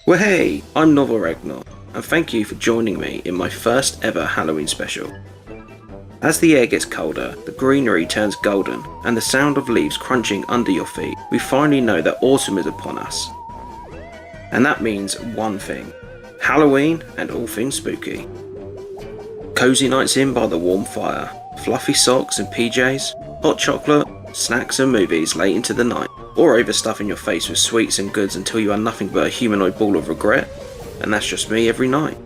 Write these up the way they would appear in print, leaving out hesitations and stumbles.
Well hey, I'm Norva Ragnor, and thank you for joining me in my first ever Halloween special. As the air gets colder, the greenery turns golden, and the sound of leaves crunching under your feet, we finally know that autumn is upon us. And that means one thing: Halloween and all things spooky. Cozy nights in by the warm fire, fluffy socks and PJs, hot chocolate, snacks and movies late into the night, or overstuffing your face with sweets and goods until you are nothing but a humanoid ball of regret, and that's just me every night.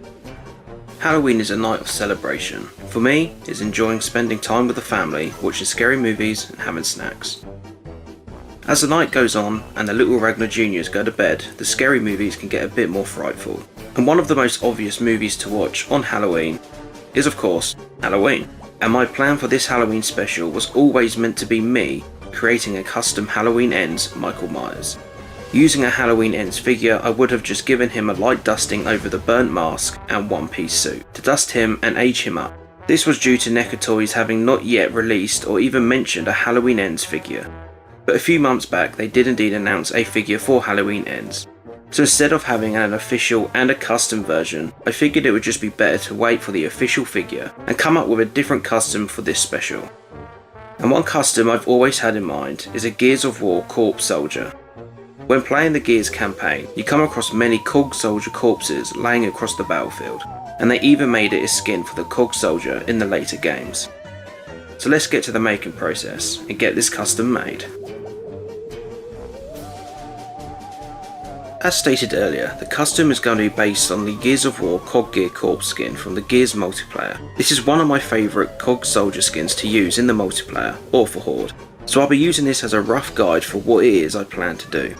Halloween is a night of celebration. For me, it's enjoying spending time with the family, watching scary movies and having snacks. As the night goes on and the little Ragnar Juniors go to bed, the scary movies can get a bit more frightful. And one of the most obvious movies to watch on Halloween is of course Halloween. And my plan for this Halloween special was always meant to be me creating a custom Halloween Ends Michael Myers. Using a Halloween Ends figure, I would have just given him a light dusting over the burnt mask and one-piece suit to dust him and age him up. This was due to NECA Toys having not yet released or even mentioned a Halloween Ends figure. But a few months back they did indeed announce a figure for Halloween Ends. So instead of having an official and a custom version, I figured it would just be better to wait for the official figure and come up with a different custom for this special. And one custom I've always had in mind is a Gears of War corpse soldier. When playing the Gears campaign, you come across many COG soldier corpses laying across the battlefield, and they even made it a skin for the COG soldier in the later games. So let's get to the making process and get this custom made. As stated earlier, the custom is going to be based on the Gears of War COG Gear Corpse skin from the Gears multiplayer. This is one of my favourite COG soldier skins to use in the multiplayer or for Horde, so I'll be using this as a rough guide for what it is I plan to do.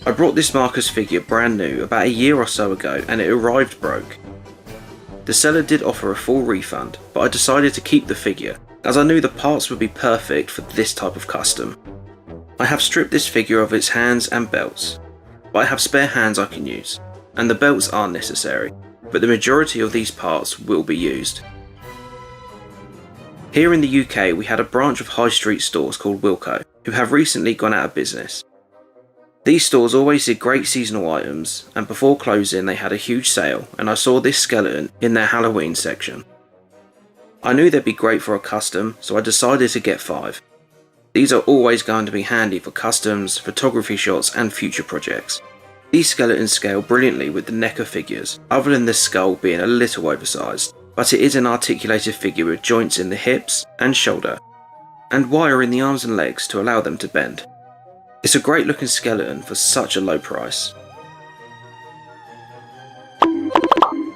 I brought this Marcus figure brand new about a year or so ago and it arrived broke. The seller did offer a full refund, but I decided to keep the figure as I knew the parts would be perfect for this type of custom. I have stripped this figure of its hands and belts, but I have spare hands I can use, and the belts aren't necessary, but the majority of these parts will be used. Here in the UK we had a branch of high street stores called Wilko, who have recently gone out of business. These stores always did great seasonal items, and before closing they had a huge sale and I saw this skeleton in their Halloween section. I knew they'd be great for a custom, so I decided to get 5. These are always going to be handy for customs, photography shots and future projects. These skeletons scale brilliantly with the NECA figures, other than the skull being a little oversized, but it is an articulated figure with joints in the hips and shoulder, and wire in the arms and legs to allow them to bend. It's a great looking skeleton for such a low price.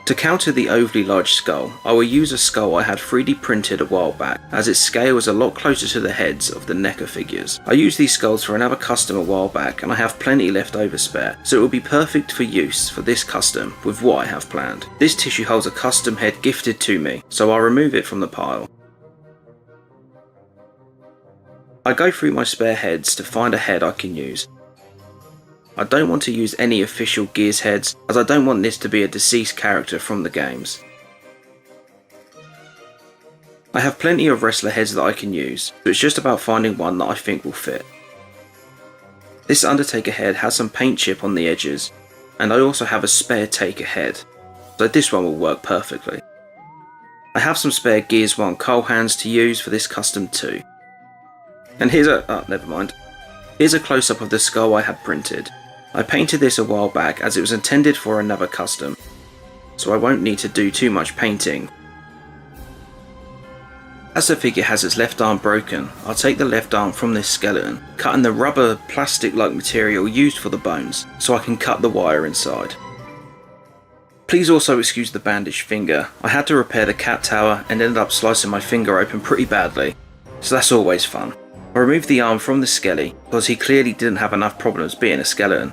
To counter the overly large skull, I will use a skull I had 3D printed a while back, as its scale is a lot closer to the heads of the NECA figures. I used these skulls for another custom a while back and I have plenty left over spare, so it will be perfect for use for this custom with what I have planned. This tissue holds a custom head gifted to me, so I'll remove it from the pile. I go through my spare heads to find a head I can use. I don't want to use any official Gears heads, as I don't want this to be a deceased character from the games. I have plenty of wrestler heads that I can use, so it's just about finding one that I think will fit. This Undertaker head has some paint chip on the edges, and I also have a spare Taker head, so this one will work perfectly. I have some spare Gears 1 Cole hands to use for this custom too. And here's Here's a close-up of the skull I had printed. I painted this a while back as it was intended for another custom, so I won't need to do too much painting. As the figure has its left arm broken, I'll take the left arm from this skeleton, cutting the rubber plastic-like material used for the bones, so I can cut the wire inside. Please also excuse the bandaged finger. I had to repair the cat tower and ended up slicing my finger open pretty badly, so that's always fun. I removed the arm from the skelly because he clearly didn't have enough problems being a skeleton.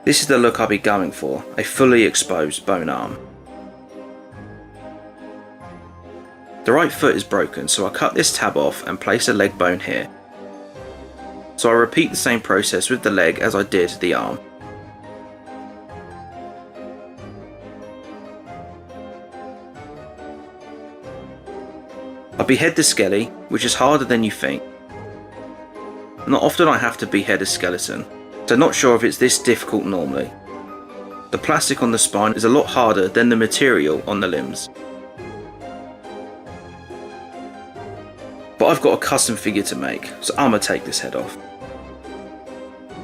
This is the look I'll be going for, a fully exposed bone arm. The right foot is broken, so I cut this tab off and place a leg bone here. So I repeat the same process with the leg as I did the arm. I behead the skelly, which is harder than you think. Not often I have to behead a skeleton, so not sure if it's this difficult normally. The plastic on the spine is a lot harder than the material on the limbs. But I've got a custom figure to make, so I'm gonna take this head off.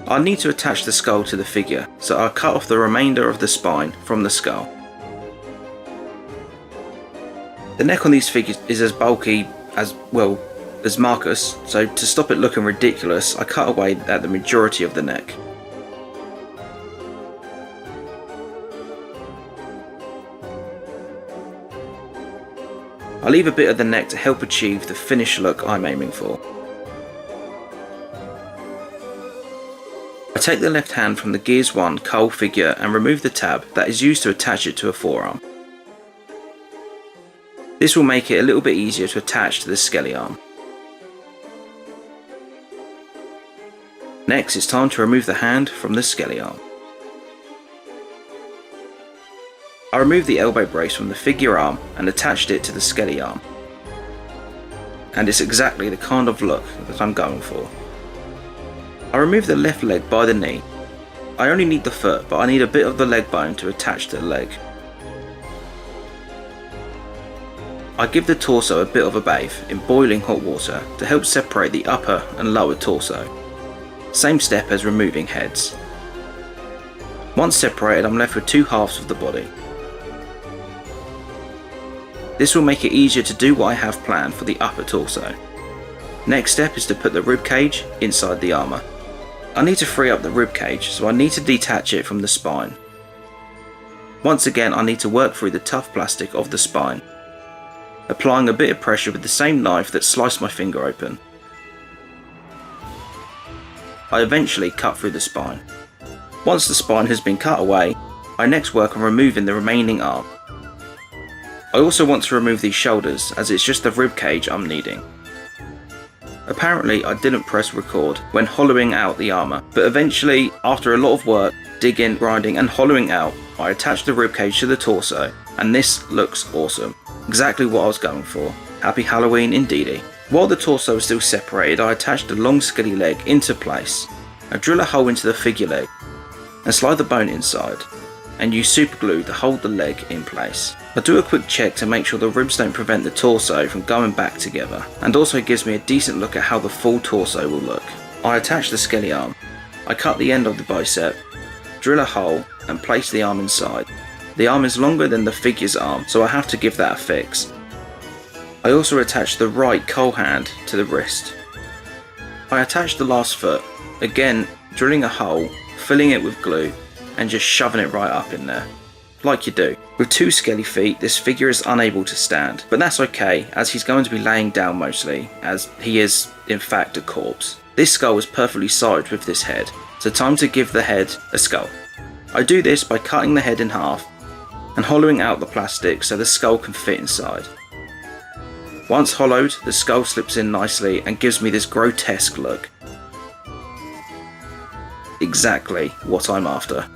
I need to attach the skull to the figure, so I'll cut off the remainder of the spine from the skull. The neck on these figures is as bulky as Marcus, so to stop it looking ridiculous, I cut away at the majority of the neck. I leave a bit of the neck to help achieve the finished look I'm aiming for. I take the left hand from the Gears 1 Cole figure and remove the tab that is used to attach it to a forearm. This will make it a little bit easier to attach to the skelly arm. Next, it's time to remove the hand from the skelly arm. I removed the elbow brace from the figure arm and attached it to the skelly arm. And it's exactly the kind of look that I'm going for. I removed the left leg by the knee. I only need the foot, but I need a bit of the leg bone to attach to the leg. I give the torso a bit of a bathe in boiling hot water to help separate the upper and lower torso. Same step as removing heads. Once separated, I'm left with two halves of the body. This will make it easier to do what I have planned for the upper torso. Next step is to put the rib cage inside the armour. I need to free up the rib cage, so I need to detach it from the spine. Once again, I need to work through the tough plastic of the spine, applying a bit of pressure with the same knife that sliced my finger open. I eventually cut through the spine. Once the spine has been cut away, I next work on removing the remaining arm. I also want to remove these shoulders, as it's just the rib cage I'm needing. Apparently I didn't press record when hollowing out the armour, but eventually, after a lot of work, digging, grinding and hollowing out, I attached the rib cage to the torso, and this looks awesome. Exactly what I was going for. Happy Halloween indeedy. While the torso was still separated, I attached the long skelly leg into place. I drill a hole into the figure leg and slide the bone inside, and use super glue to hold the leg in place. I do a quick check to make sure the ribs don't prevent the torso from going back together, and also gives me a decent look at how the full torso will look. I attach the skelly arm. I cut the end of the bicep, drill a hole and place the arm inside. The arm is longer than the figure's arm, so I have to give that a fix. I also attach the right Cole hand to the wrist. I attach the last foot, again drilling a hole, filling it with glue and just shoving it right up in there, like you do. With two skelly feet, this figure is unable to stand, but that's okay, as he's going to be laying down mostly, as he is in fact a corpse. This skull is perfectly sized with this head, so time to give the head a skull. I do this by cutting the head in half and hollowing out the plastic so the skull can fit inside. Once hollowed, the skull slips in nicely and gives me this grotesque look. Exactly what I'm after.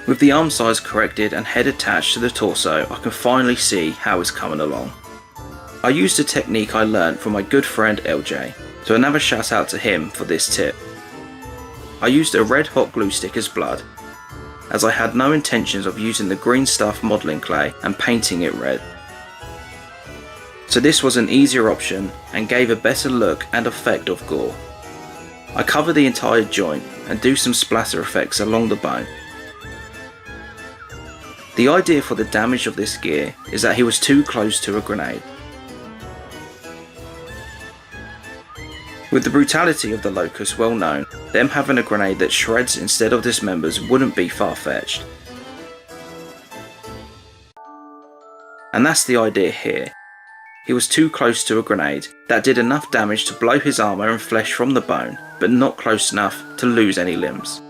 With the arm size corrected and head attached to the torso, I can finally see how it's coming along. I used a technique I learned from my good friend LJ, so another shout out to him for this tip. I used a red hot glue stick as blood, as I had no intentions of using the green stuff modelling clay and painting it red. So this was an easier option and gave a better look and effect of gore. I cover the entire joint and do some splatter effects along the bone. The idea for the damage of this gear is that he was too close to a grenade. With the brutality of the Locust well known, them having a grenade that shreds instead of dismembers wouldn't be far-fetched. And that's the idea here. He was too close to a grenade that did enough damage to blow his armour and flesh from the bone, but not close enough to lose any limbs.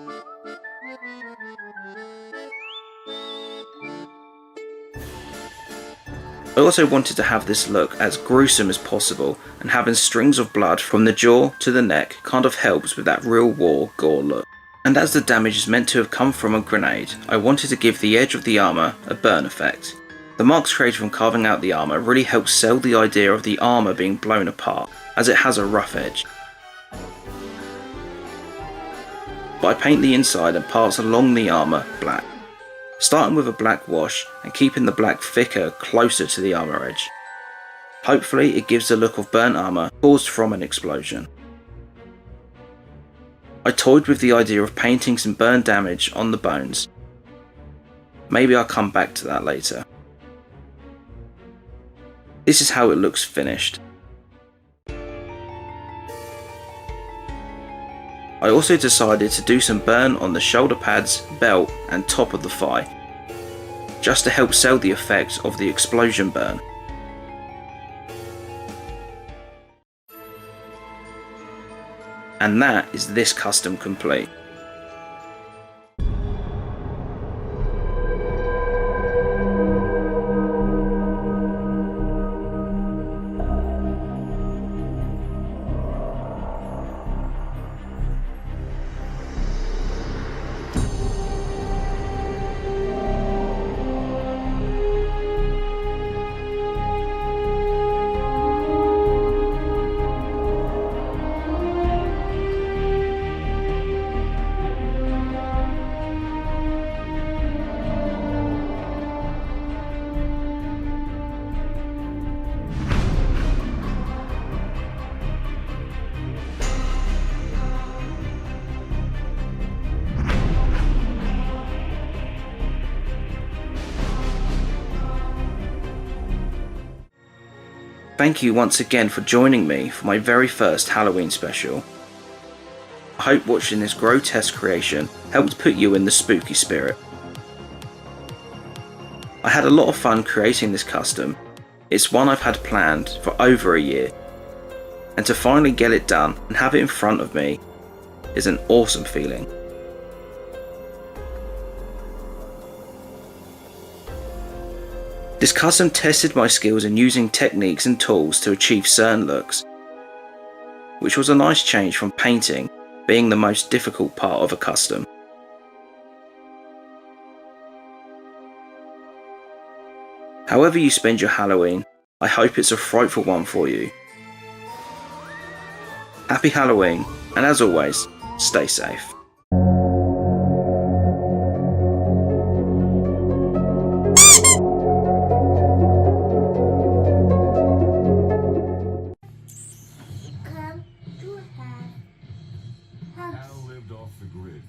I also wanted to have this look as gruesome as possible, and having strings of blood from the jaw to the neck kind of helps with that real war gore look. And as the damage is meant to have come from a grenade, I wanted to give the edge of the armour a burn effect. The marks created from carving out the armour really helps sell the idea of the armour being blown apart, as it has a rough edge. But I paint the inside and parts along the armour black, starting with a black wash and keeping the black thicker closer to the armour edge. Hopefully it gives the look of burnt armour caused from an explosion. I toyed with the idea of painting some burn damage on the bones. Maybe I'll come back to that later. This is how it looks finished. I also decided to do some burn on the shoulder pads, belt and top of the thigh, just to help sell the effect of the explosion burn. And that is this custom complete. Thank you once again for joining me for my very first Halloween special. I hope watching this grotesque creation helped put you in the spooky spirit. I had a lot of fun creating this custom. It's one I've had planned for over a year, and to finally get it done and have it in front of me is an awesome feeling. This custom tested my skills in using techniques and tools to achieve certain looks, which was a nice change from painting being the most difficult part of a custom. However you spend your Halloween, I hope it's a frightful one for you. Happy Halloween, and as always, stay safe. Come to have lived off the grid.